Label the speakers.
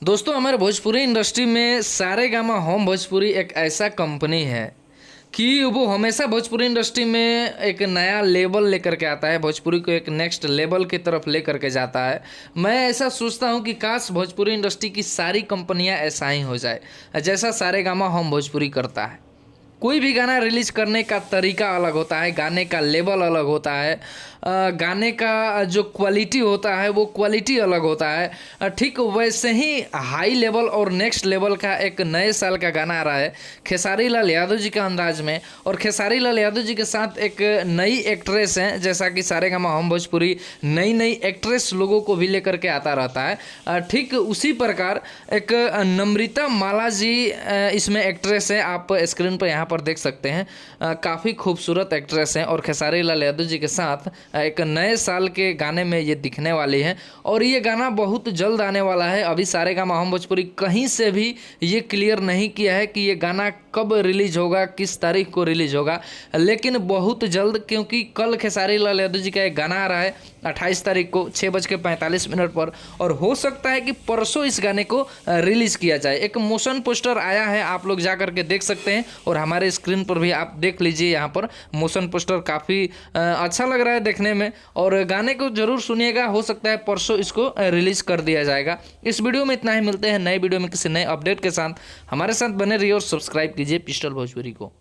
Speaker 1: दोस्तों, हमारे भोजपुरी इंडस्ट्री में सारेगामा होम भोजपुरी एक ऐसा कंपनी है कि वो हमेशा भोजपुरी इंडस्ट्री में एक नया लेवल लेकर के आता है, भोजपुरी को एक नेक्स्ट लेवल की तरफ लेकर के जाता है। मैं ऐसा सोचता हूँ कि काश भोजपुरी इंडस्ट्री की सारी कंपनियाँ ऐसा ही हो जाए जैसा सारेगामा होम भोजपुरी करता है। कोई भी गाना रिलीज करने का तरीका अलग होता है, गाने का लेवल अलग होता है, गाने का जो क्वालिटी होता है वो क्वालिटी अलग होता है। ठीक वैसे ही हाई लेवल और नेक्स्ट लेवल का एक नए साल का गाना आ रहा है खेसारी लाल यादव जी के अंदाज में, और खेसारी लाल यादव जी के साथ एक नई एक्ट्रेस हैं। जैसा कि सारेगामा होम भोजपुरी नई नई एक्ट्रेस लोगों को भी लेकर के आता रहता है, ठीक उसी प्रकार एक नम्रता माला जी इसमें एक्ट्रेस है। आप स्क्रीन पर यहाँ पर देख सकते हैं, काफ़ी खूबसूरत एक्ट्रेस हैं और खेसारी लाल यादव जी के साथ एक नए साल के गाने में ये दिखने वाली हैं। और ये गाना बहुत जल्द आने वाला है। अभी सारेगामा होम भोजपुरी कहीं से भी ये क्लियर नहीं किया है कि ये गाना कब रिलीज होगा, किस तारीख को रिलीज होगा, लेकिन बहुत जल्द, क्योंकि कल खेसारी लाल यादव जी का एक गाना आ रहा है 28 तारीख को 6:45 पर, और हो सकता है कि परसों इस गाने को रिलीज किया जाए। एक मोशन पोस्टर आया है, आप लोग जा करके देख सकते हैं, और हमारे स्क्रीन पर भी आप देख लीजिए। यहाँ पर मोशन पोस्टर काफ़ी अच्छा लग रहा है देखने में, और गाने को जरूर सुनिएगा। हो सकता है परसों इसको रिलीज कर दिया जाएगा। इस वीडियो में इतना ही, मिलते हैं नए वीडियो में किसी नए अपडेट के साथ। हमारे साथ बने रहिए और सब्सक्राइब कीजिए पिस्टल भोजपुरी को।